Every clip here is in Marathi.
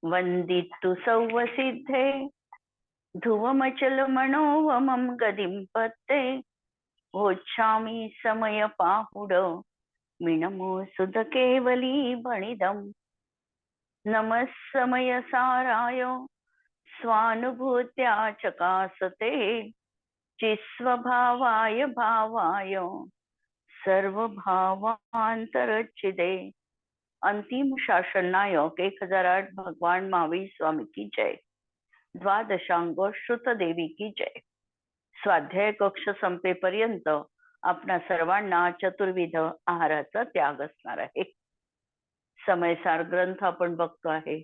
वंदितु सौवसिद्धे ध्रुवमचलमनोवमं गदिं पत्ते वोच्छामि समयपाहुड मिनमो सुधकेवली बणिदम् नमः समयसाराय स्वानुभूत्या चकासते चिस्वभावाय भावाय सर्वभावांतरच्छिदे। अंतिम शासन नायक 1008 भगवान महावीर स्वामी की जय। द्वादशांग श्रुत देवी की जय। स्वाध्याय कक्ष संपेपर्यंत आपणा सर्वांना चतुर्विध आहाराचा त्याग असणार आहे। समयसार ग्रंथ आपण बघतो आहे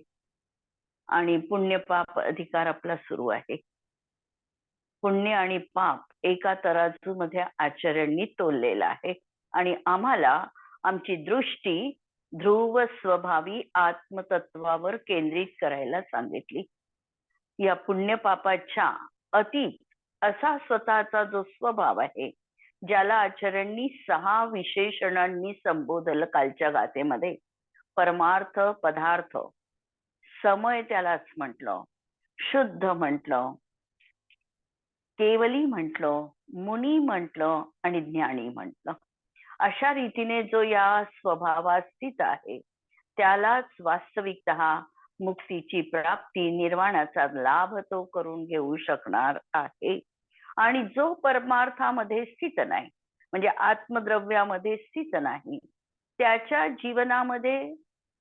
आणि पुण्य पाप अधिकार आपला सुरू आहे। पुण्य आणि पाप एका तराजू मध्ये आचार्यांनी तोललेला आहे आणि आम्हाला आमची दृष्टी ध्रुव स्वभावी आत्मतत्वावर केंद्रित करायला सांगितली। या पुण्य पापाच्या अतीत असा स्वतःचा जो स्वभाव आहे, ज्याला आचार्यांनी 6 विशेषणांनी संबोधलं कालच्या गाथेमध्ये, परमार्थ, पदार्थ, समय त्यालाच म्हटलं, शुद्ध म्हटलं, केवली म्हटलं, मुनी म्हटलं आणि ज्ञानी म्हटलं। अशा रीतीने जो या स्वभावात स्थित आहे त्यालाच वास्तविकतः मुक्तीची प्राप्ती, निर्वाणाचा लाभ तो करून घेऊ शकणार आहे। आणि जो परमार्थामध्ये स्थित नाही, म्हणजे आत्मद्रव्यामध्ये स्थित नाही, त्याच्या जीवनामध्ये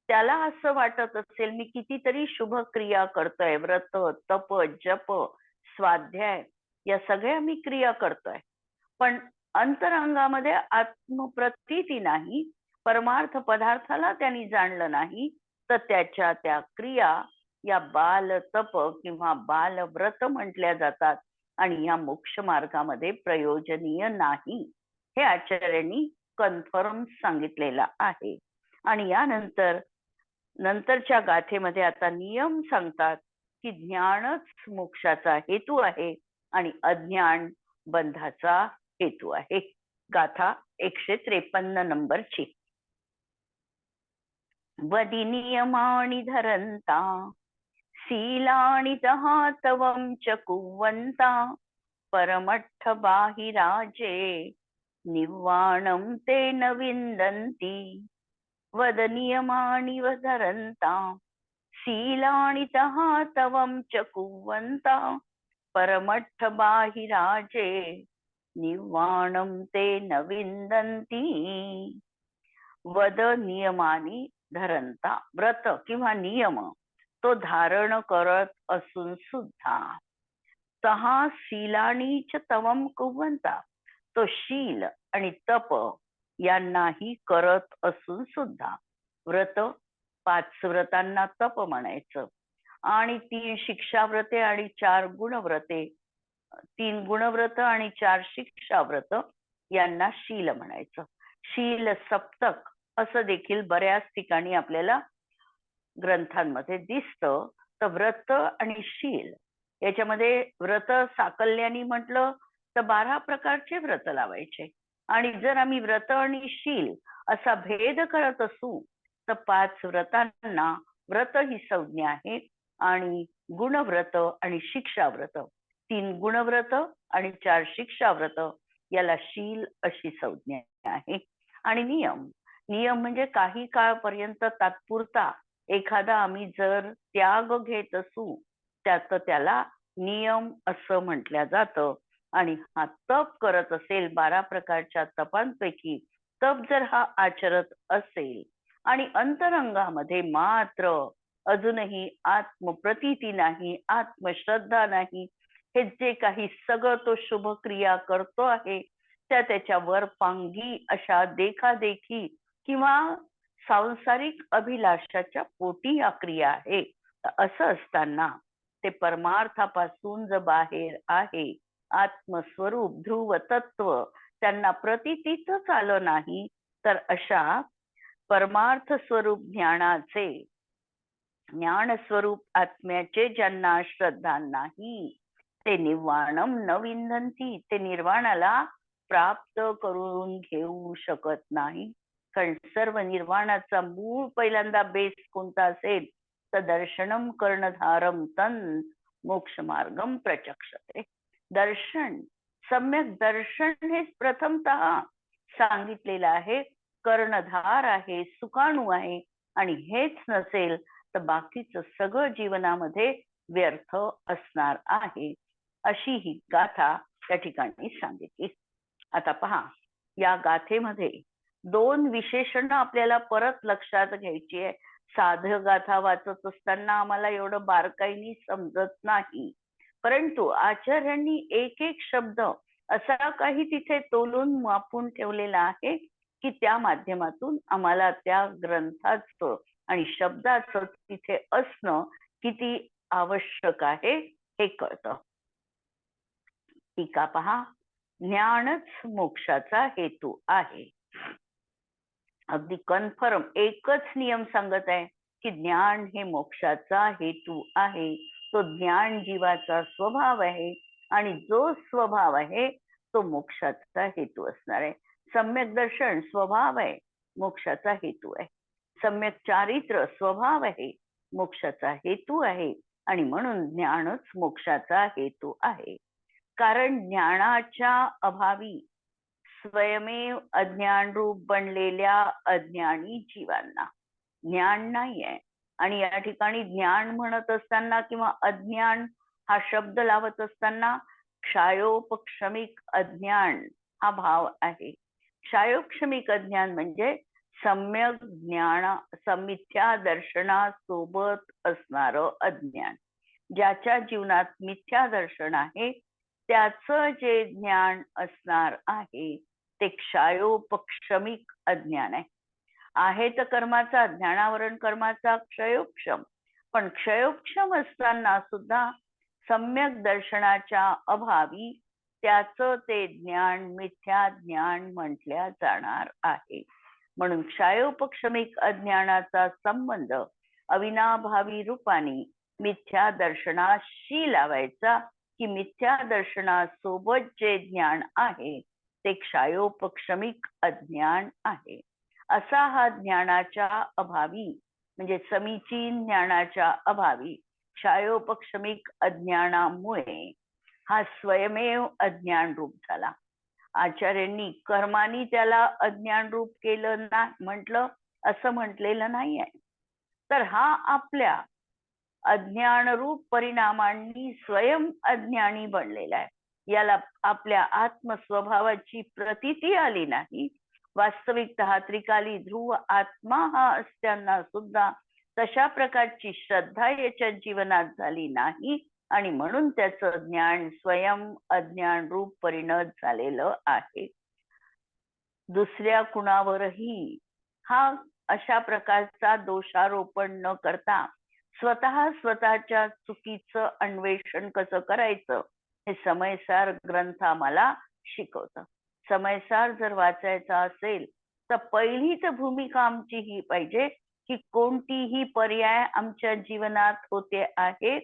त्याला असं वाटत असेल मी कितीतरी शुभ क्रिया करतोय, व्रत, तप, जप, स्वाध्याय या सगळ्या मी क्रिया करतोय, पण अंतरंगामध्ये आत्मप्रतीती नाही, परमार्थ पदार्थाला त्यांनी जाणलं नाही, तर त्याच्या त्या क्रिया या बाल तप किंवा बाल व्रत म्हटल्या जातात आणि या मोक्ष मार्गामध्ये प्रयोजनीय नाही, हे आचार्यांनी कन्फर्म सांगितलेलं आहे। आणि यानंतर नंतरच्या गाथेमध्ये आता नियम सांगतात की ज्ञानच मोक्षाचा हेतू आहे आणि अज्ञान बंधाचा हेतू आहे। गाथा 153 नंबरची। वदी नियमानि धरंता शीलानि तहातवं च कुर्वन्ता परमट्ठ बाहिराजे निव्वाणं ते न विन्दन्ति। वद नियमानि धरन्ता शीलानि तहातवं च कुर्वन्ता परमट्ठ बाहिराजे निव्वाणं ते न विन्दन्ति। वद नियमानी धरंता, व्रत किंवा नियम तो धारण करत असून सुद्धा, तहा शीलानी च तवम कुर्वन्ता, तो शील आणि तप यांनाही करत असून सुद्धा, व्रत 5 व्रतांना तप म्हणायचं आणि 3 शिक्षाव्रते आणि 4 गुणव्रते, 3 गुणव्रत आणि 4 शिक्षाव्रत यांना शील म्हणायचं। शील सप्तक असं देखील बऱ्याच ठिकाणी आपल्याला ग्रंथांमध्ये दिसतं। तर व्रत आणि शील याच्यामध्ये व्रत साकल्याने म्हटलं तर 12 प्रकारचे व्रत लावायचे, आणि जर आम्ही व्रत आणि शील असा भेद करत असू तर 5 व्रतांना व्रत ही संज्ञा आहे आणि गुणव्रत आणि शिक्षाव्रत, 3 गुणव्रत आणि 4 शिक्षाव्रत याला शील अशी संज्ञा आहे। आणि नियम म्हणजे काही काळपर्यंत तात्पुरता एखादा आम्ही जर त्याग घेत असू त्याला नियम असं म्हटलं जातं। आणि हा तप करत असेल, 12 प्रकारच्या तपांपैकी तप जर हा आचरत असेल आणि अंतरंगामध्ये मात्र अजूनही आत्मप्रतीती नाही, आत्मश्रद्धा नाही, हे जे काही सगळं तो शुभ क्रिया करतो आहे त्या त्याच्या वरपांगी अशा देखादेखी किंवा सांसारिक अभिलाषाच्या पोटी या क्रिया आहे, असं असताना ते परमार्थापासून जर बाहेर आहे, आत्मस्वरूप ध्रुव तत्व त्यांना प्रतीतीतच आलं नाही, तर अशा परमार्थ स्वरूप ज्ञानाचे, ज्ञान स्वरूप आत्म्याचे ज्यांना श्रद्धा नाही ते निव्वाणम न विंदन्ति, ते निर्वाणाला प्राप्त करून घेऊ शकत नाही। कारण सर्व निर्वाणाचा मूळ पहिल्यांदा बेस कोणता असेल तदर्शनम कर्णधारम तन मोक्ष मार्गम प्रचक्षते. दर्शन, सम्यक दर्शन हे प्रथमतः सांगितलेलं आहे. कर्णधार आहे, सुकाणू आहे, आणि हेच नसेल तर बाकीचं सगळं जीवनामध्ये व्यर्थ असणार आहे, अशी ही गाथा त्या ठिकाणी सांगितली. आता पहा, या गाथेमध्ये दोन विशेषण आपल्याला परत लक्षात घ्यायची आहे. साधं गाथा वाचत असताना आम्हाला एवढं बारकाईने समजत नाही, परंतु आचार्यांनी एक एक शब्द असा काही तिथे तोलून मापून ठेवलेला आहे की त्या माध्यमातून आम्हाला त्या ग्रंथाचं आणि शब्दाचं तिथे असणं किती आवश्यक आहे हे कळतं. टीका पहा, ज्ञानच मोक्षाचा हेतू आहे. अगदी कन्फर्म एकच नियम सांगत आहे की ज्ञान हे मोक्षाचा हेतू आहे. तो ज्ञान जीवाचा स्वभाव आहे आणि जो स्वभाव आहे तो मोक्षाचा हेतू असणार आहे. सम्यक दर्शन स्वभाव आहे, मोक्षाचा हेतू आहे. सम्यक चारित्र्य स्वभाव आहे, मोक्षाचा हेतू आहे, आणि म्हणून ज्ञानच मोक्षाचा हेतू आहे. कारण ज्ञानाच्या अभावी स्वयमेव अज्ञान रूप बनलेल्या अज्ञानी जीवांना ज्ञान नाही आहे. आणि या ठिकाणी ज्ञान म्हणत असताना किंवा अज्ञान हा शब्द लावत असताना क्षायोपक्षमिक अज्ञान हा भाव आहे. क्षायोपक्षमिक अज्ञान म्हणजे सम्यक ज्ञान मिथ्या दर्शनासोबत असणारं अज्ञान. ज्याच्या जीवनात मिथ्या दर्शन आहे त्याचं जे ज्ञान असणार आहे ते क्षायोपक्षमिक अज्ञान आहे तर कर्माचा, ज्ञानावरण कर्माचा क्षयोपक्षम. पण क्षयोपक्षम असताना सुद्धा सम्यक दर्शनाच्या अभावी त्याचं ते ज्ञान मिथ्या ज्ञान म्हटल्या जाणार आहे. म्हणून क्षयोपक्षमिक अज्ञानाचा संबंध अविनाभावी रूपाने मिथ्या दर्शनाशी लावायचा की मिथ्या दर्शनासोबत जे ज्ञान आहे ते क्षयोपक्षमिक अज्ञान आहे. असा हा ज्ञानाच्या अभावी म्हणजे समीचीन ज्ञानाच्या अभावी क्षयोपक्षमिक अज्ञानामुळे हा स्वयमेव अज्ञान रूप झाला. आचार्यांनी कर्मानी त्याला अज्ञान रूप केलं ना म्हटलं असं म्हटलेलं नाही आहे. तर हा आपल्या अज्ञान रूप परिणामांनी स्वयं अज्ञानी बनलेला आहे. याला आपल्या आत्मस्वभावाची प्रतीती आली नाही. वास्तविकतः त्रिकाली ध्रुव आत्मा हा असताना सुद्धा तशा प्रकारची श्रद्धा याच्या जीवनात झाली नाही आणि म्हणून त्याचं ज्ञान स्वयं अज्ञान रूप परिणत झालेलं आहे. दुसऱ्या कुणावरही हा अशा प्रकारचा दोषारोपण न करता स्वतःच्या चुकीचं अन्वेषण कसं करायचं हे समयसार ग्रंथ आम्हाला शिकवतं. समयसार जर वाचायचा असेल तर पहिली तर भूमिका आमची ही पाहिजे की कोणतीही पर्याय आमच्या जीवनात होते आहे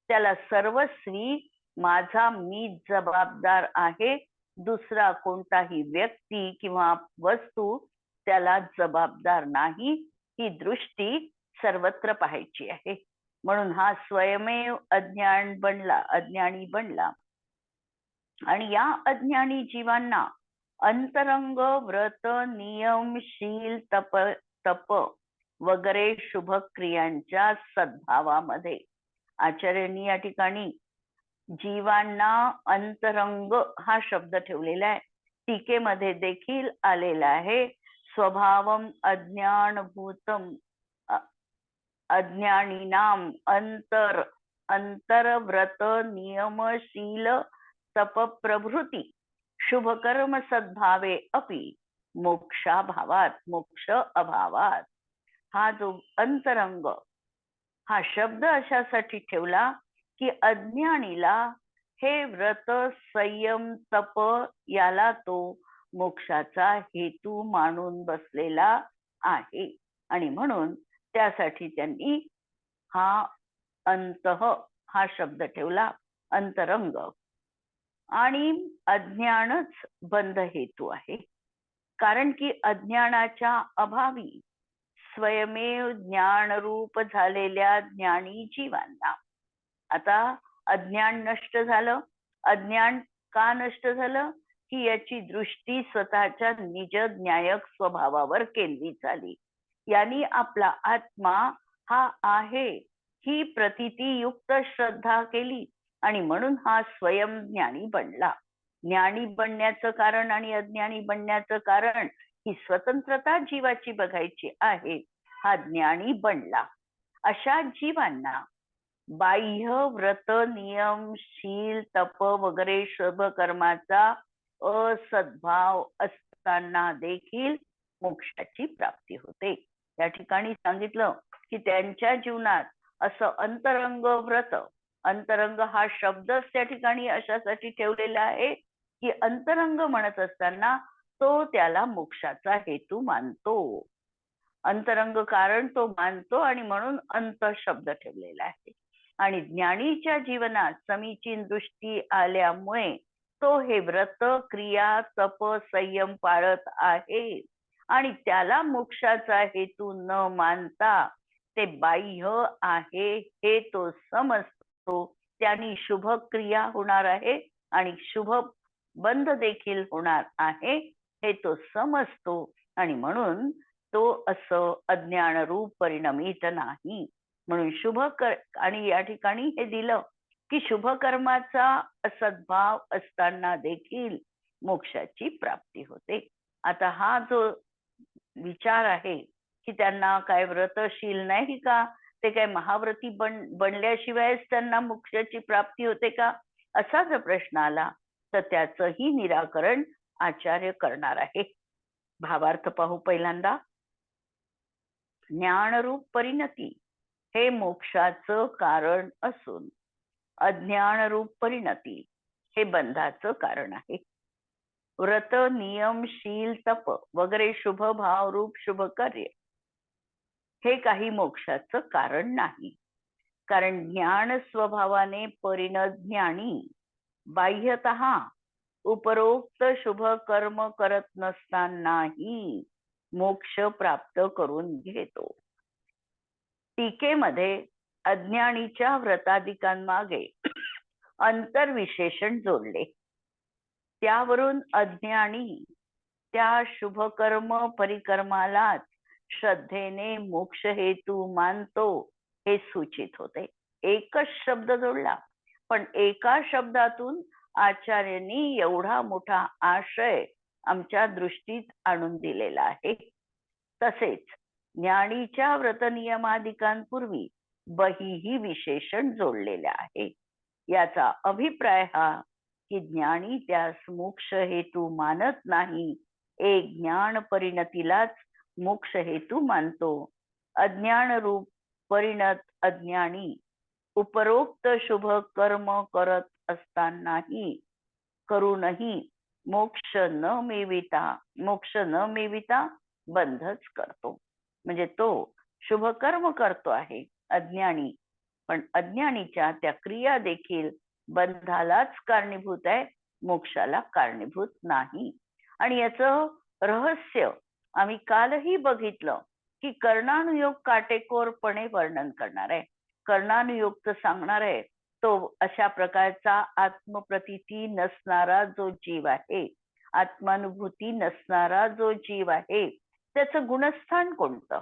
त्याला सर्वस्वी माझा मी जबाबदार आहे. दुसरा कोणताही व्यक्ती किंवा वस्तू त्याला जबाबदार नाही. ही दृष्टी सर्वत्र पाहायची आहे. म्हणून हा स्वयमेव अज्ञानी बनला आणि या अज्ञानी जीवांना अंतरंग व्रत नियम शील तप वगैरे शुभ क्रियांच्या सद्भावामध्ये आचार्यांनी या ठिकाणी जीवांना अंतरंग हा शब्द ठेवलेला आहे. टीकेमध्ये देखील आलेला आहे. स्वभावम अज्ञानभूतम अज्ञानीनाम अंतरव्रत नियमशील तप प्रभृती शुभकर्म सद्भावे अपि मोक्षाभावात मोक्ष अभावात. हा जो अंतरंग हा शब्द अशासाठी ठेवला की अज्ञानीला हे व्रत संयम तप याला तो मोक्षाचा हेतू मानून बसलेला आहे आणि म्हणून त्यासाठी त्यांनी हा अंतः हा शब्द ठेवला, अंतरंग. आणि अज्ञानच बंध हेतू आहे. कारण की अज्ञानाच्या अभावी स्वयमेव ज्ञानरूप झालेल्या ज्ञानी जीवांना. आता अज्ञान नष्ट झालं. अज्ञान का नष्ट झालं? की याची दृष्टी स्वतःच्या निज न्यायक स्वभावावर केंद्रित झाली. यांनी आपला आत्मा हा आहे ही प्रतिती युक्त श्रद्धा केली आणि म्हणून हा स्वयं ज्ञानी बनला. ज्ञानी बनण्याचं कारण आणि अज्ञानी बनण्याचं कारण ही स्वतंत्रता जीवाची बघायची आहे. हा ज्ञानी बनला. अशा जीवांना बाह्य व्रत नियम शील तप वगैरे शुभ कर्माचा असद्भाव असताना देखील मोक्षाची प्राप्ती होते. या ठिकाणी सांगितलं की त्यांच्या जीवनात असं अंतरंग व्रत, अंतरंग हा शब्दच त्या ठिकाणी अशासाठी ठेवलेला आहे की अंतरंग म्हणत असताना तो त्याला मोक्षाचा हेतू मानतो. अंतरंग कारण तो मानतो आणि म्हणून अंत शब्द ठेवलेला आहे. आणि ज्ञानीच्या जीवनात समीचीन दृष्टी आल्यामुळे तो हे व्रत क्रिया तप संयम पाळत आहे आणि त्याला मोक्षाचा हेतू न मानता ते बाह्य आहे हे तो समजतो. त्यांनी शुभ क्रिया होणार आहे आणि शुभ बंध देखील होणार आहे हे तो समजतो आणि म्हणून तो असं अज्ञान रूप परिणमित नाही. म्हणून आणि या ठिकाणी हे दिलं की शुभ कर्माचा असद्भाव असताना देखील मोक्षाची प्राप्ती होते. आता हा जो विचार आहे की त्यांना काय व्रतशील नाही का, ते काय महाव्रती बनल्याशिवायच त्यांना मोक्षाची प्राप्ती होते का, असा जर प्रश्न आला तर त्याचंही निराकरण आचार्य करणार आहे. भावार्थ पाहू पहिल्यांदा. ज्ञानरूप परिणती हे मोक्षाचं कारण असून अज्ञानरूप परिणती हे बंधाचं कारण आहे. व्रत नियम शील तप वगैरे शुभ भाव रूप शुभ कार्य हे काही मोक्षाचं कारण नाही. कारण ज्ञान स्वभावाने परिणत ज्ञानी बाह्यतः उपरोक्त शुभ कर्म करत नसतानाही मोक्ष प्राप्त करून घेतो. टीकेमध्ये अज्ञानीच्या व्रतादिकांमागे अंतर्विशेषण जोडले. त्यावरून अज्ञानी त्या शुभकर्म परिकर्मालाच श्रद्धेने मोक्ष हेतू मानतो हे सूचित होते. एकच शब्द जोडला पण एका शब्दातून आचार्यांनी एवढा मोठा आशय आमच्या दृष्टीत आणून दिलेला आहे. तसेच ज्ञानीच्या व्रतनियमादिकांपूर्वी बहीही विशेषण जोडलेले आहे. याचा अभिप्राय हा की ज्ञानी त्यास मोक्ष हेतू मानत नाही, एक ज्ञान परिणतीलाच मोक्ष हेतू मानतो. अज्ञान रूप परिणत अज्ञानी उपरोक्त शुभ कर्म करत असतानाही करूनही मोक्ष न मिळविता बंधच करतो. म्हणजे तो शुभ कर्म करतो आहे अज्ञानी, पण अज्ञानीच्या त्या क्रिया देखील बंधालाच कारणीभूत आहे, मोक्षाला कारणीभूत नाही. आणि याचं रहस्य आम्ही कालही बघितलं की कर्णानुयोग काटेकोरपणे वर्णन करणार आहे. कर्णानुयोग सांगणार आहे तो अशा प्रकारचा आत्मप्रतीती नसणारा जो जीव आहे, आत्मानुभूती नसणारा जो जीव आहे, त्याचं गुणस्थान कोणतं?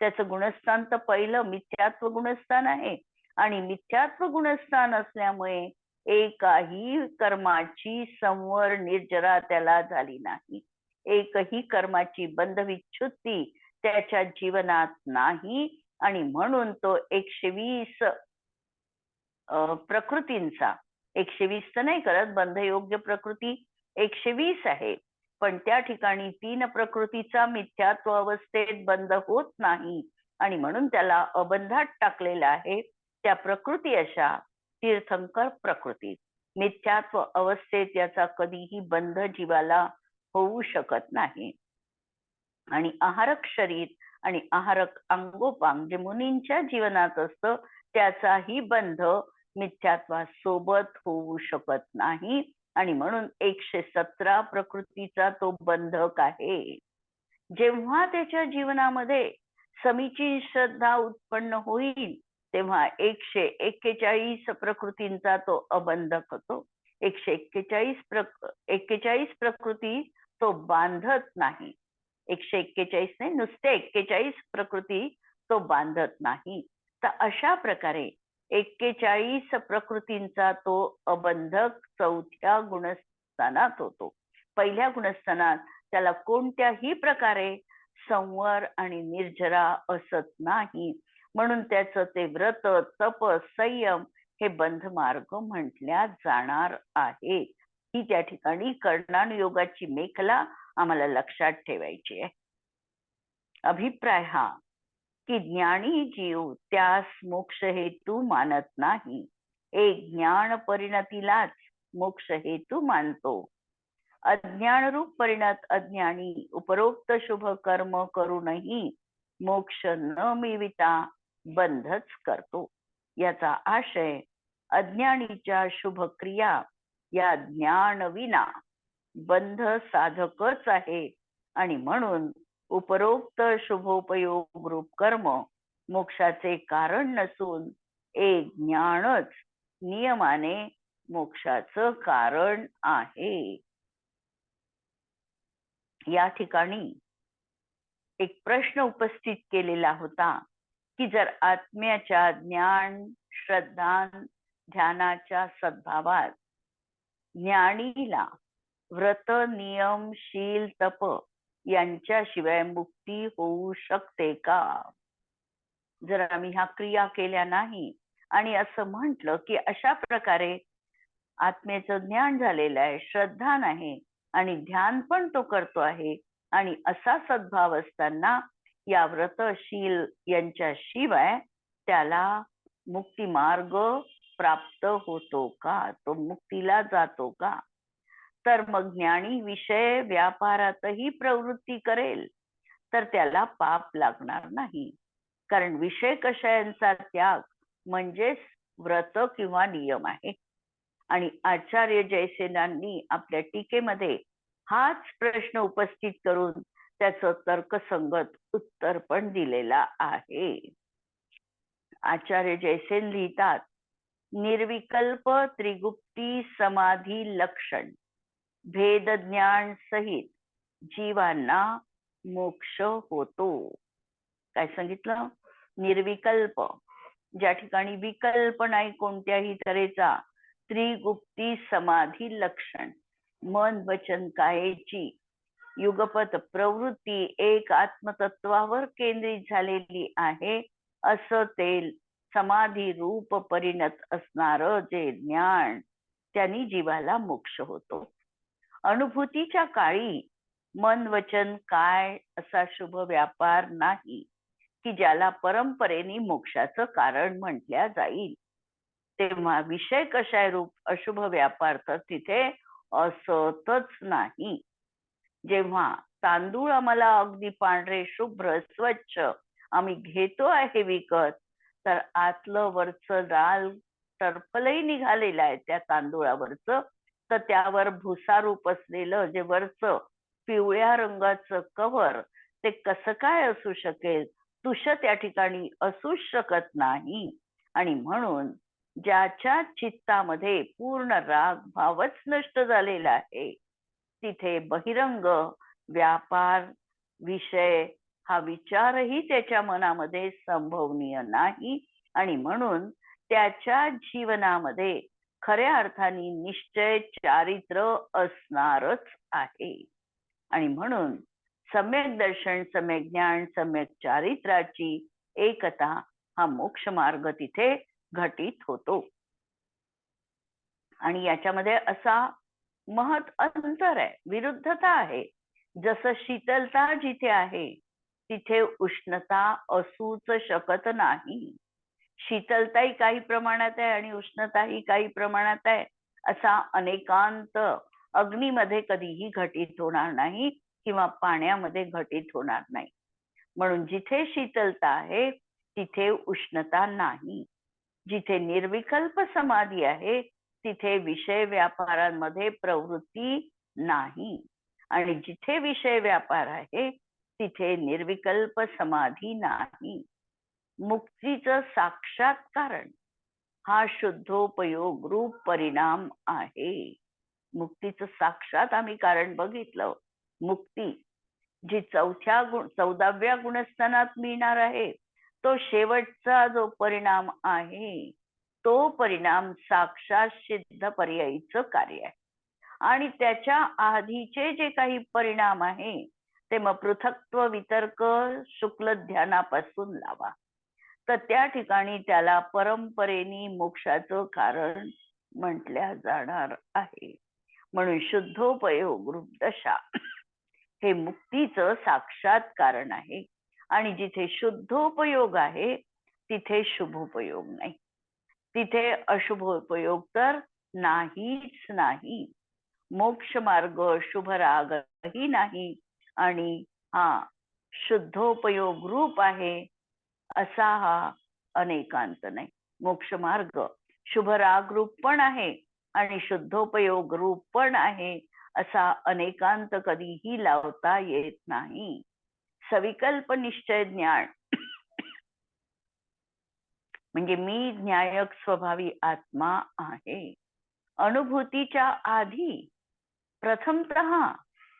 त्याचं गुणस्थान तर पहिलं मिथ्यात्व गुणस्थान आहे आणि मिथ्यात्व गुणस्थान असल्यामुळे एकाही कर्माची संवर निर्जरा त्याला झाली नाही. एकही कर्माची बंधविच्छुत्ती त्याच्या जीवनात नाही आणि म्हणून तो 120 प्रकृतींचा 120 तर नाही करत, बंधयोग्य प्रकृती 120 आहे, पण त्या ठिकाणी 3 प्रकृतीचा मिथ्यात्व अवस्थेत बंध होत नाही आणि म्हणून त्याला अबंधात टाकलेला आहे. त्या प्रकृती अशा तीर्थंकर प्रकृती, मिथ्यात्व अवस्थेत याचा कधीही बंध जीवाला होऊ शकत नाही. आणि आहारक शरीर आणि आहारक अंगोपांग जे मुनींच्या जीवनात असतं त्याचाही बंध मिथ्यात्वासोबत होऊ शकत नाही आणि म्हणून 117 प्रकृतीचा तो बंधक आहे. जेव्हा त्याच्या जीवनामध्ये समीची श्रद्धा उत्पन्न होईल तेव्हा 141 प्रकृतींचा तो अबंधक होतो. 141 प्रकृती तो बांधत नाही. 141 नाही, नुसते 41 प्रकृती तो बांधत नाही. तर अशा प्रकारे 41 प्रकृतींचा तो अबंधक चौथ्या गुणस्थानात होतो. पहिल्या गुणस्थानात त्याला कोणत्याही प्रकारे संवर आणि निर्जरा असत नाही. म्हणून त्याचं ते व्रत, तप, संयम हे बंध मार्ग म्हटल्या जाणार आहे. ही त्या ठिकाणी कर्णानुयोगाची मेखला आम्हाला लक्षात ठेवायची आहे. अभिप्राय हा की ज्ञानी जीव त्यास मोक्ष हेतू मानत नाही. एक ज्ञान परिणतीलाच मोक्ष हेतू मानतो. अज्ञानरूप परिणत अज्ञानी उपरोक्त शुभ कर्म करूनही मोक्ष न मिळविता बंधच करतो. याचा आशय अज्ञानीच्या शुभ क्रिया या ज्ञान विना बंध साधकच आहे आणि म्हणून उपरोक्त शुभोपयोग रूप कर्म मोक्षाचे कारण नसून एक ज्ञानच नियमाने मोक्षाचं कारण आहे. या ठिकाणी एक प्रश्न उपस्थित केलेला होता की जर आत्म्याच्या ज्ञान, श्रद्धा, ध्यानाच्या सद्भावात ज्ञानीला व्रत, नियम, शील, तप यांच्याशिवाय मुक्ती होऊ शकते का? जर आम्ही ह्या क्रिया केल्या नाही आणि असं म्हटलं की अशा प्रकारे आत्म्याचं ज्ञान झालेलं आहे, श्रद्धा नाही आणि ध्यान पण तो करतो आहे आणि असा सद्भाव असताना या व्रतशील यांच्याशिवाय त्याला मुक्ती मार्ग प्राप्त होतो का? तो मुक्तीला जातो का? तर मग ज्ञानी विषय व्यापारातही प्रवृत्ती करेल तर त्याला पाप लागणार नाही. कारण विषय कषयांचा त्याग म्हणजेच व्रत किंवा नियम आहे. आणि आचार्य जयसेनांनी आपल्या टीकेमध्ये हाच प्रश्न उपस्थित करून त्याचं तर्कसंगत उत्तर पण दिलेला आहे. आचार्य जयसेन लिहितात, निर्विकल्प त्रिगुप्ती समाधी लक्षण भेद ज्ञान सहित जीवांना मोक्ष होतो. काय सांगितलं? निर्विकल्प, ज्या ठिकाणी विकल्प नाही कोणत्याही तऱ्हेचा, त्रिगुप्ती समाधी लक्षण, मन वचन कायेची युगपत प्रवृत्ती एक आत्मतत्वावर केंद्रित झालेली आहे असं ते समाधी रूप परिणत असणार जे ज्ञान, त्यांनी जीवाला मोक्ष होतो. अनुभूतीच्या काळी मन वचन काय असा शुभ व्यापार नाही की ज्याला परंपरेने मोक्षाचं कारण म्हटल्या जाईल. तेव्हा विषय कशाय रूप अशुभ व्यापार तर तिथे असतच नाही. जेव्हा तांदूळ आम्हाला अगदी पांढरे शुभ्र स्वच्छ आम्ही घेतो आहे विकत, तर आतलं वरचं लाल टरफलही निघालेलं आहे त्या तांदूळावरचं, तर त्यावर भुसारूप असलेलं जे वरचं पिवळ्या रंगाचं कव्हर ते कसं काय असू शकेल? तुष त्या ठिकाणी असूच शकत नाही. आणि म्हणून ज्याच्या चित्तामध्ये पूर्ण राग भावच नष्ट झालेला आहे तिथे बहिरंग व्यापार विषय हा विचारही त्याच्या मनामध्ये संभवनीय नाही. आणि म्हणून त्याच्या जीवनामध्ये खऱ्या अर्थाने निश्चय चारित्र्य असणारच आहे. आणि म्हणून सम्यक दर्शन, सम्यक ज्ञान, सम्यक चारित्र्याची एकता हा मोक्ष मार्ग तिथे घटित होतो. आणि याच्यामध्ये असा महत् अंतर आहे, विरुद्धता आहे. जसं शीतलता जिथे आहे तिथे उष्णता असूच शकत नाही. शीतलताही काही प्रमाणात आहे आणि उष्णताही काही प्रमाणात आहे. असा अनेकांत अग्नीमध्ये कधीही घटित होणार नाही किंवा पाण्यामध्ये घटित होणार नाही. म्हणून जिथे शीतलता आहे तिथे उष्णता नाही. जिथे निर्विकल्प समाधी आहे तिथे विषय व्यापारांमध्ये प्रवृत्ती नाही. आणि जिथे विषय व्यापार आहे तिथे निर्विकल्प समाधी नाही. मुक्तीचं साक्षात कारण हा शुद्धोपयोग रूप परिणाम आहे. मुक्तीचं साक्षात आम्ही कारण बघितलं. मुक्ती जी 14व्या गुणस्थानात मिळणार आहे, तो शेवटचा जो परिणाम आहे, तो परिणाम साक्षात सिद्ध पर्यायीचं कार्य आहे. आणि त्याच्या आधीचे जे काही परिणाम आहे ते मग पृथक्त्व वितर्क शुक्ल ध्यानापासून लावा. तर त्या ठिकाणी त्याला परंपरेने मोक्षाचं कारण म्हटल्या जाणार आहे. म्हणून शुद्धोपयोग रूप दशा हे मुक्तीचं साक्षात कारण आहे. आणि जिथे शुद्धोपयोग आहे तिथे शुभोपयोग नाही, तिथे अशुभोपयोग तर नाहीच नाही. मोक्ष मार्ग शुभ रागही नाही आणि हा शुद्धोपयोग रूप आहे असा हा अनेकांत नाही. मोक्ष मार्ग शुभ राग रूप पण आहे आणि शुद्धोपयोग रूप पण आहे असा अनेकांत कधीही लावता येत नाही. सविकल्प निश्चय ज्ञान म्हणजे मी ज्ञायक स्वभावी आत्मा आहे. अनुभूतीच्या आधी प्रथमतः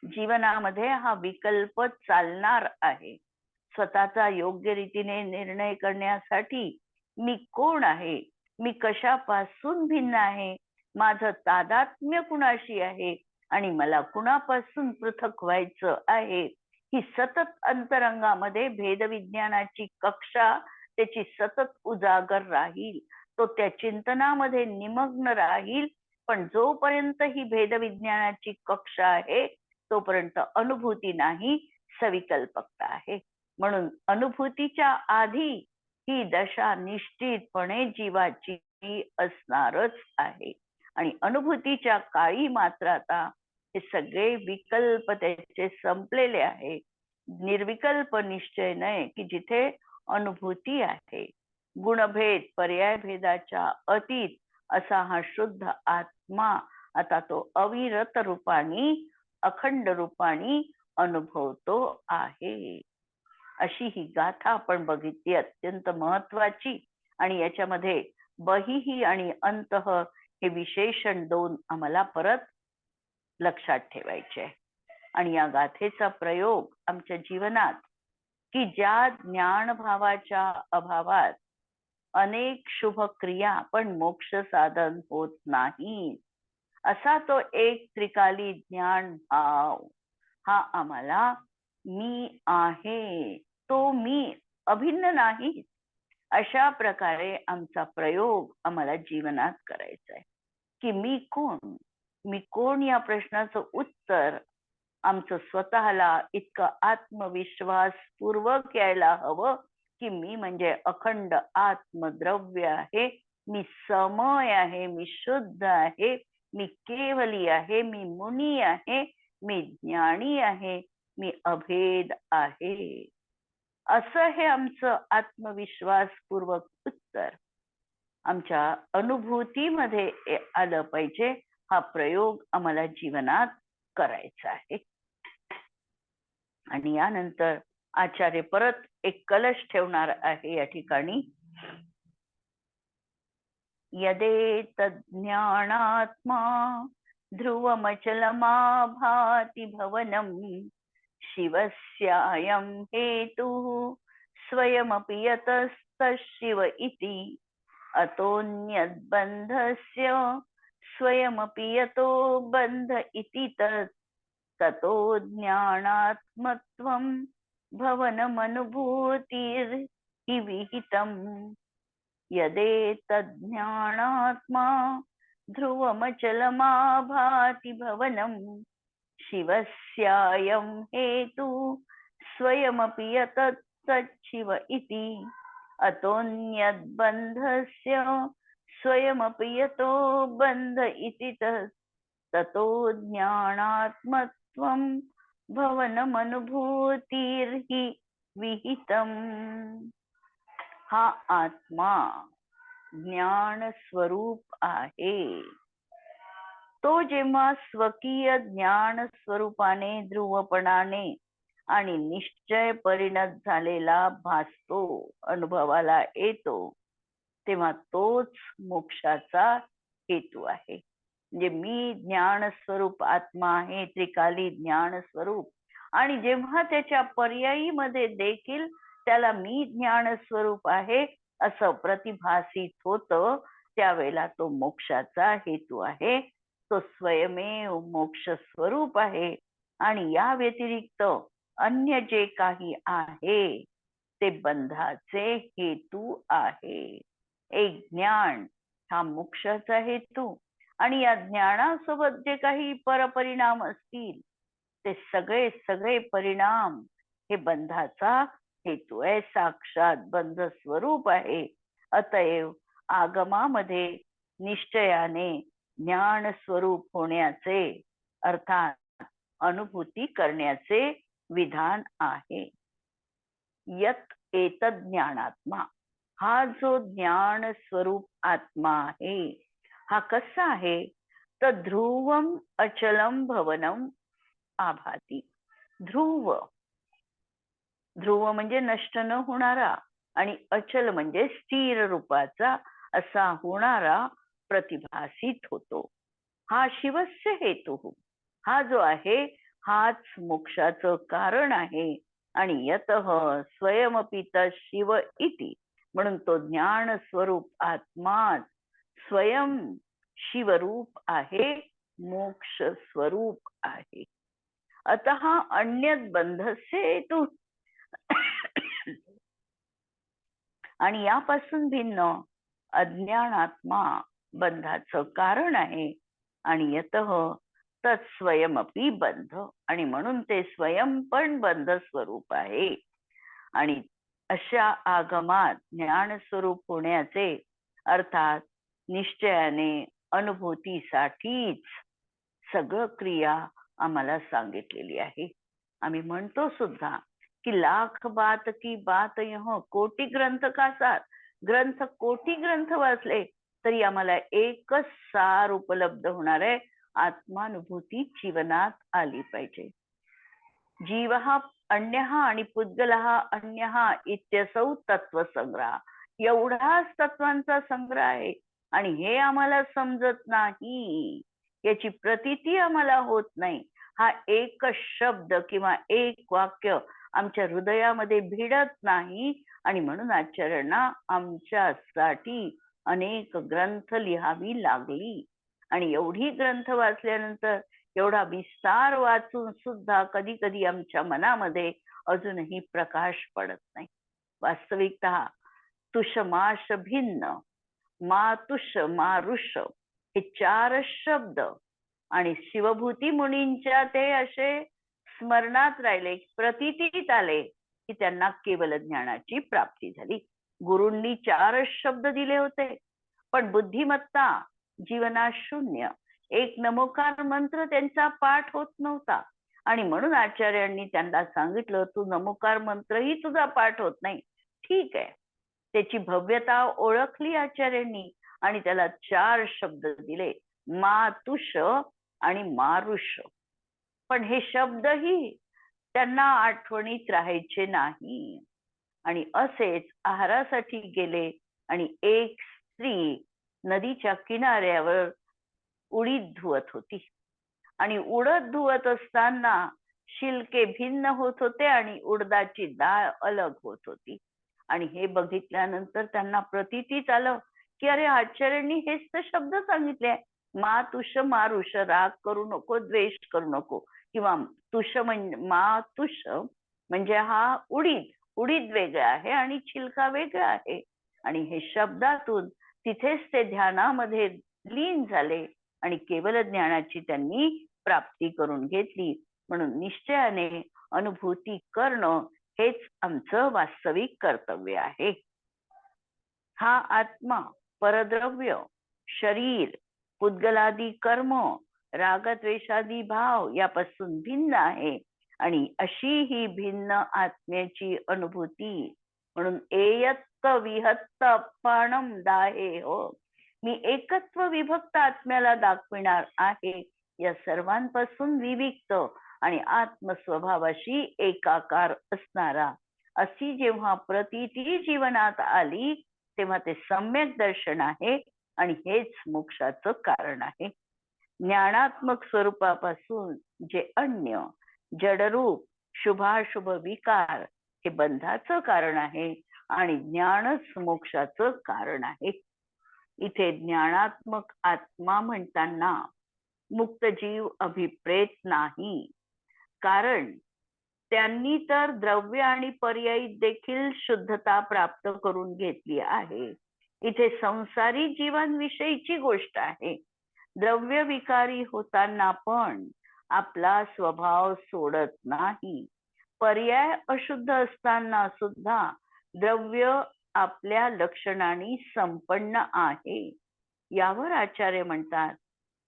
जीवनामध्ये हा विकल्प चालणार आहे. स्वतःचा योग्य रीतीने निर्णय करण्यासाठी मी कोण आहे, मी कशापासून भिन्न आहे, माझं तादात्म्य कुणाशी आहे आणि मला कुणापासून पृथक व्हायचं आहे, ही सतत अंतरंगामध्ये भेदविज्ञानाची कक्षा त्याची सतत उजागर राहील. तो त्या चिंतनामध्ये निमग्न राहील. पण जोपर्यंत ही भेदविज्ञानाची कक्षा आहे तोपर्यंत अनुभूती नाही, सविकल्पकता आहे. म्हणून अनुभूतीच्या आधी ही दशा निश्चितपणे जीवाची असणारच आहे. आणि अनुभूतीच्या काळी मात्र आता हे सगळे विकल्प त्याचे संपलेले आहे. निर्विकल्प निश्चय नाही की जिथे अनुभूती आहे. गुणभेद पर्याय भेदाच्या अतीत असा हा शुद्ध आत्मा आता तो अविरत रूपाने अखंड रूपाने अनुभवतो आहे. अशी ही गाथा आपण बघितली, अत्यंत महत्वाची. आणि याच्यामध्ये बहिः आणि अंतः हे विशेषण 2 आम्हाला परत लक्षात ठेवायचे आहे. आणि या गाथेचा प्रयोग आमच्या जीवनात की ज्या ज्ञान भावाच्या अभावात अनेक शुभ क्रिया पण मोक्ष साधन होत नाही, असा तो एक त्रिकाली ज्ञान भाव हा आम्हाला मी आहे, तो मी अभिन्न नाही, अशा प्रकारे आमचा प्रयोग आम्हाला जीवनात करायचा आहे. की मी कोण या प्रश्नाचं उत्तर आमचं स्वतःला इतकं आत्मविश्वास पूर्वक यायला हवं की मी म्हणजे अखंड आत्मद्रव्य आहे, मी समय आहे, मी शुद्ध आहे, मी केवली आहे, मी मुनी आहे, मी ज्ञानी आहे, मी अभेद आहे. असं हे आमचं आत्मविश्वास पूर्वक उत्तर आमच्या अनुभूतीमध्ये आलं पाहिजे. हा प्रयोग आम्हाला जीवनात करायचा आहे. आणि यानंतर आचार्य परत एक कलश ठेवणार आहे या ठिकाणी. यदेतज्ज्ञानात्मा ध्रुवमचलमा भाति भवनं शिवस्यायं हेतुः स्वयमपि यतस्तशिव इति अतोऽन्यद्बन्धस्य स्वयमपि यतो बन्ध इति ततो ज्ञानात्मत्वं भवनमनुभूतिर्हि विहितम्. यदेतज्ज्ञानात्मा ध्रुवमचलमा भाति भवनं शिवस्यायं हेतुः स्वयमपि यतस्तशिव इति अतोऽन्यद्बन्धस्य स्वयमपि यतो बन्ध इति ततो ज्ञानात्मत्वं भवनमनुभूतिर्हि विहितम्. हा आत्मा ज्ञान स्वरूप आहे. तो जेव्हा स्वकीय ज्ञान स्वरूपाने ध्रुवपणाने आणि निश्चय परिणत झालेला भासतो, अनुभवाला येतो, तेव्हा तोच मोक्षाचा हेतू आहे. म्हणजे मी ज्ञान स्वरूप आत्मा आहे, त्रिकाली ज्ञान स्वरूप, आणि जेव्हा त्याच्या पर्यायी मध्ये देखील त्याला मी ज्ञान स्वरूप आहे असं प्रतिभासित होतं, त्यावेळेला तो मोक्षाचा हेतू आहे. तो स्वयमेव मोक्ष स्वरूप आहे. आणि या व्यतिरिक्त अन्य जे काही आहे ते बंधाचे हेतू आहे. एक ज्ञान हा मोक्षाचा हेतू, आणि या ज्ञानासोबत जे काही परपरिणाम असतील ते सगळे सगळे परिणाम हे बंधाचा हेतू आहे, साक्षात बंध स्वरूप आहे. अतएव आगमामध्ये निश्चयाने ज्ञान स्वरूप होण्याचे अर्थात अनुभूती करण्याचे विधान आहे. यत एतद ज्ञानात्मा, हा जो ज्ञान स्वरूप आत्मा आहे हा कसा आहे, तर ध्रुवम अचलम भवनम आभाती. ध्रुव, ध्रुव म्हणजे नष्ट न होणारा, आणि अचल म्हणजे स्थिर रूपाचा असा होणारा प्रतिभासित होतो. हा शिवस्य हेतू, हा जो आहे हाच मोक्षाचं कारण आहे. आणि यतः स्वयमपि शिव इति, म्हणून तो ज्ञान स्वरूप आत्मा स्वयं शिवरूप आहे, मोक्ष स्वरूप आहे. अतः अन्यद बंधस्य हेतू, आणि यापासून भिन्न अज्ञानात्मा बंधाचं कारण आहे. आणि यतः तत्स्वयमपि बंध, आणि म्हणून ते स्वयं पण बंध स्वरूप आहे. आणि अशा आगमात ज्ञान स्वरूप होण्याचे अर्थात निश्चयाने अनुभूतीसाठीच सगळं क्रिया आम्हाला सांगितलेली आहे. आम्ही म्हणतो सुद्धा की लाख बात की बात यह, कोटी ग्रंथ का सार. ग्रंथ कोटी ग्रंथ वाचले तरी आम्हाला एकच सार उपलब्ध होणार आहे, आत्मानुभूती जीवनात आली पाहिजे. जीव हा अन्य आणि पुद्गल हा अन्य इत्यसौ तत्वसंग्रह, एवढाच तत्वांचा संग्रह आहे. आणि हे आम्हाला समजत नाही, याची प्रतीती आम्हाला होत नाही. हा एक शब्द किंवा एक वाक्य आमच्या हृदयामध्ये भिडत नाही. आणि म्हणून आचार्यांना आमच्यासाठी अनेक ग्रंथ लिहावी लागली. आणि एवढी ग्रंथ वाचल्यानंतर, एवढा विस्तार वाचून सुद्धा कधी कधी आमच्या मनामध्ये अजूनही प्रकाश पडत नाही. वास्तविकतः तुषमाश भिन्न, मातुष मारुष, हे चार शब्द आणि शिवभूती मुनींच्या ते असे स्मरणात राहिले, प्रतीतीत आले की त्यांना केवल ज्ञानाची प्राप्ती झाली. गुरूंनी चार शब्द दिले होते, पण बुद्धिमत्ता जीवनात शून्य. एक नमोकार मंत्र त्यांचा पाठ होत नव्हता. आणि म्हणून आचार्यांनी त्यांना सांगितलं, तू नमोकार मंत्रही तुझा पाठ होत नाही. ठीक आहे, त्याची भव्यता ओळखली आचार्यांनी आणि त्याला चार शब्द दिले, मातुष आणि मारुष. पण हे शब्दही त्यांना आठवणीत राहायचे नाही. आणि असेच आहारासाठी गेले आणि एक स्त्री नदीच्या किनाऱ्यावर उडीद धुवत होती. आणि उडद धुवत असताना शिलके भिन्न होत होते आणि उडदाची डाळ अलग होत होती. आणि हे बघितल्यानंतर त्यांना प्रतीतीत आलं की अरे, आचार्यांनी हेच तर शब्द सांगितले, मातुष मारुष, राग करू नको, द्वेष करू नको. किंवा तुष म्हणजे मातुष म्हणजे हा उडीद, उडीद वेगळा आहे आणि छिलका वेगळा आहे. आणि हे शब्दातून तिथेच ते ध्यानामध्ये लीन झाले आणि केवल ज्ञानाची त्यांनी प्राप्ती करून घेतली. म्हणून निश्चयाने अनुभूती करणं हेच आमचं वास्तविक कर्तव्य आहे. हा आत्मा, परद्रव्य, शरीर, पुद्गलादी कर्म, रागद्वेषादी भाव यापासून भिन्न आहे. आणि अशी ही भिन्न आत्म्याची अनुभूती म्हणून एयत्त विहत्त अप्पाणम दाहे हो, मी एकत्व विभक्त आत्म्याला दाखविणार आहे. या सर्वांपासून विविक्त आणि आत्मस्वभावाशी एकाकार असणारा अशी जेव्हा प्रतीती जीवनात आली तेव्हा ते सम्यक दर्शन आहे आणि हेच मोक्षाचं कारण आहे. ज्ञानात्मक स्वरूपापासून जे अन्य जडरूप शुभाशुभ विकार हे बंधाचं कारण आहे आणि ज्ञानच मोक्षाचं कारण आहे. इथे ज्ञानात्मक आत्मा म्हणताना मुक्त जीव अभिप्रेत नाही, कारण त्यांनी तर द्रव्य आणि पर्यायी देखील शुद्धता प्राप्त करून घेतली आहे. इथे संसारी जीवांविषयीची गोष्ट आहे. द्रव्य विकारी होताना पण आपला स्वभाव सोडत नाही. पर्याय अशुद्ध असताना सुद्धा द्रव्य आपल्या लक्षणांनी संपन्न आहे. यावर आचार्य म्हणतात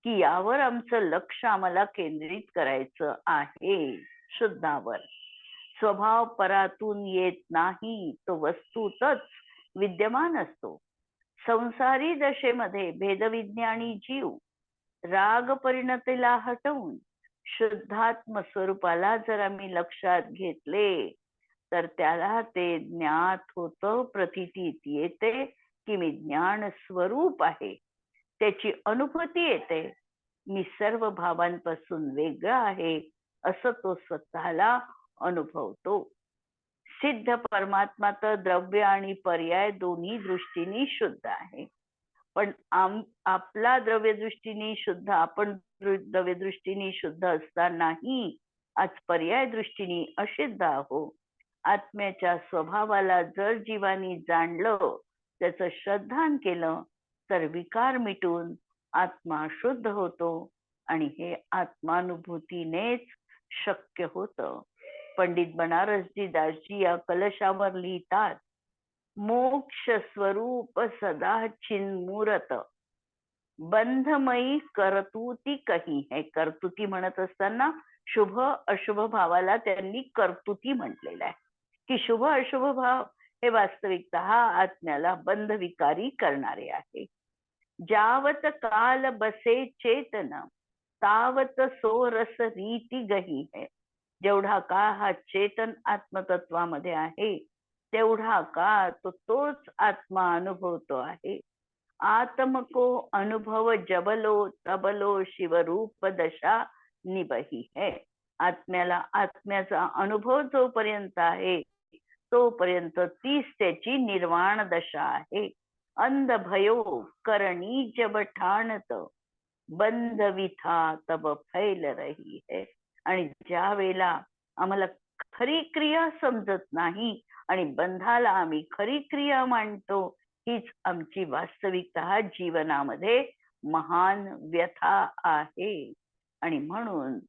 की यावर आमचं लक्ष आम्हाला केंद्रित करायचं आहे, शुद्धावर. स्वभाव परातून येत नाही, तो वस्तूतच विद्यमान असतो. संसारी दशेमध्ये भेदविज्ञानी जीव राग परिणतीला हटवून शुद्धात्म स्वरूपाला जर आम्ही लक्षात घेतले तर त्याला ते ज्ञात होतं, प्रतीतीत येते की मी ज्ञान स्वरूप आहे. त्याची अनुभूती येते, मी सर्व भावांपासून वेगळा आहे असं तो स्वतःला अनुभवतो. सिद्ध परमात्मा तर द्रव्य आणि पर्याय दोन्ही दृष्टीने शुद्ध आहे, पण आपला द्रव्य दृष्टीने शुद्ध, आपण द्रव्य दृष्टीने शुद्ध असतानाही आज पर्याय दृष्टीने अशुद्ध आहो. आत्म्याच्या स्वभावाला जर जीवानी जाणलं, त्याचं श्रद्धान केलं तर विकार मिटून आत्मा शुद्ध होतो आणि हे आत्मानुभूतीनेच शक्य होतं. पंडित बनारसजी दासजी या कलशावर लिहितात, मोक्ष स्वरूप सदा चिन्मूरत बंधमयी कर्तुती कही. हे कर्तुती म्हणत असताना शुभ अशुभ भावाला त्यांनी कर्तुती म्हटलेलं आहे की शुभ अशुभ भाव हे वास्तविकतः आत्म्याला बंधविकारी करणारे आहे. जावत काल बसे चेतन तावत सो रस रीती गही है. जेवढा काळ हा चेतन आत्मतत्वामध्ये आहे तेवढा काळ तो तोच आत्मा अनुभवतो आहे. आत्म को अनुभव जबलो तबलो शिवरूप दशा निबही है. आत्म्याला आत्म्याचा अनुभव जोपर्यंत आहे तोपर्यंत तीच त्याची निर्वाण दशा आहे. अंध भयो करणी जब ठाणत बंध विथा तब फैल रही है. आणि ज्या वेळेला आम्हाला खरी क्रिया समजत नाही आणि बंधाला आम्ही खरी क्रिया मानतो, हीच आमची वास्तविकता जीवनामध्ये महान व्यथा आहे. आणि म्हणून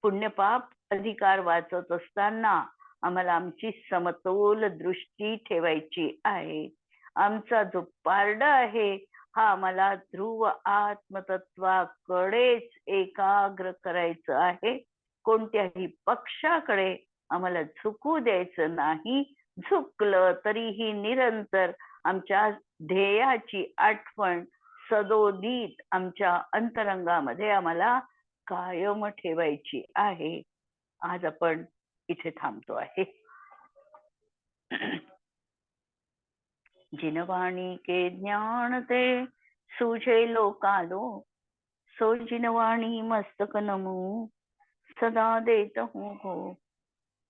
पुण्यपाप अधिकार वाचत असताना आम्हाला आमची समतोल दृष्टी ठेवायची आहे. आमचा जो पारडा आहे हा आम्हाला ध्रुव आत्मतत्वाकडेच एकाग्र करायचं आहे. कोणत्याही पक्षाकडे आम्हाला झुकू द्यायचं नाही. झुकलं तरीही निरंतर आमच्या ध्येयाची आठवण सदोदित आमच्या अंतरंगामध्ये आम्हाला कायम ठेवायची आहे. आज आपण इथे थांबतो आहे. जिनवाणी के ज्ञान ते सूझे लोकालो, सो जिनवाणी मस्तक नमो सदा देत हूँ हो.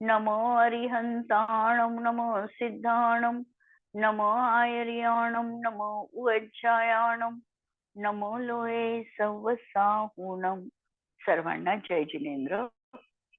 नमो अरिहंताणम नमो सिद्धाणम नमो आयर्याणम नमो उज्जायाणम नमो लोये सवसाहूणम. सर्वांना जय जिनेंद्र.